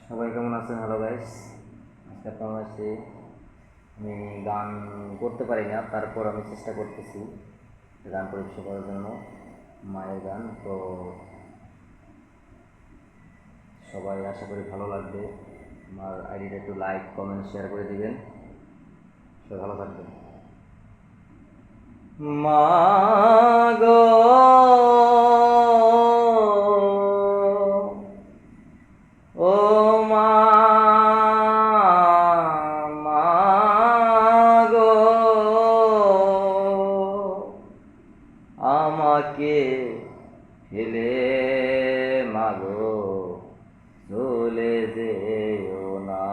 সবাই কেমন আছেন? হ্যালো গাইস, আজকে আপনার কাছে আমি গান করতে পারি না, তারপর আমি চেষ্টা করতেছি গান পরিবেশন করার জন্য মায়ের গান। তো সবাই আশা করি ভালো লাগবে। আমার আইডিটা একটু লাইক কমেন্ট শেয়ার করে দিবেন। সবাই ভালো থাকবেন। মা গো, ও মা, মা গো, আমাকে ফেলে মাগো চলে যেও না।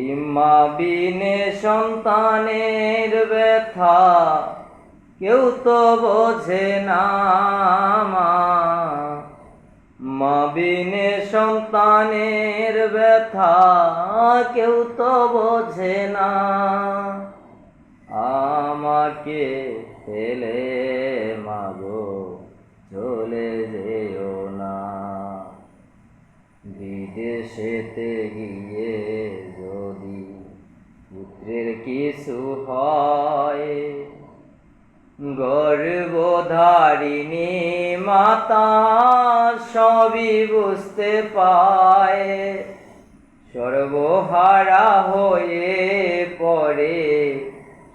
ইম্মা বিনে সন্তানের ব্যথা কেউ তো বোঝে না। মা বিনে সন্তানের ব্যথা কেউ তো বোঝে না। আমাকে ফেলে মাগো চলে যেও না। বিদেশেতে গিয়ে যদি পুত্রের কিছু হয়, গর্ভধারিণী মাতা সবই বুঝতে পায়। সর্বহারা হয়ে পড়ে,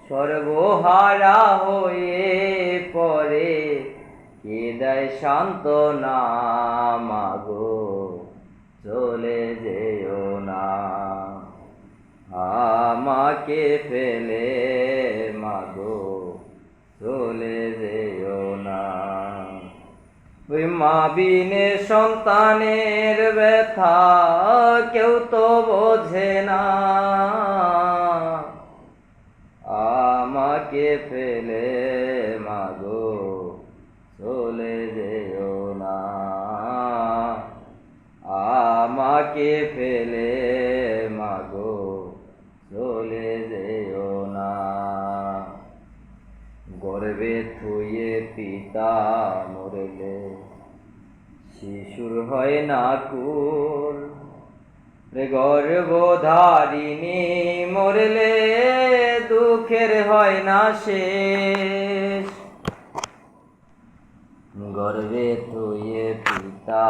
সর্বহারা হয়ে পড়ে, কে দেয় সান্ত্বনা। মাগো চলে যেও না। আমাকে ফেলে মাগো চলে যেও না। ওই মা বিনে সন্তানের ব্যথা কেউ তো বোঝে না। আমাকে ফেলে মাগো চলে যেও না। আমাকে ফেলে মাগো চলে যেও না। গর্বে থুয়ে পিতা মরলে শিশুর হয় না কুল। গর্ভধারিণী মরলে দুঃখের হয় না শেষ। গর্বে থুয়ে পিতা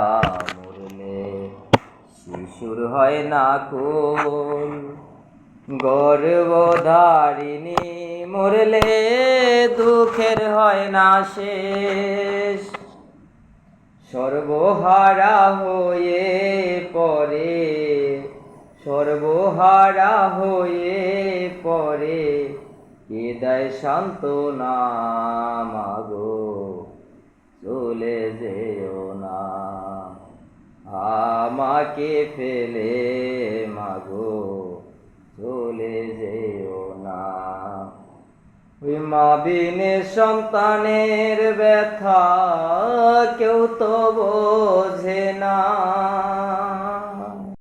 মরলে শিশুর হয় না কুল। গর্ভধারিণী মরলে দুঃখের হয় না শেষ। সর্বহারা হয়ে পড়ে, সর্বহারা হয়ে পড়ে, কে দেয় সান্ত্বনা। মাগো চলে যেও না। আমাকে ফেলে মাগো চলে যেও না। ওই মা বিনে সন্তানের ব্যথা কেউ তো বোঝে না।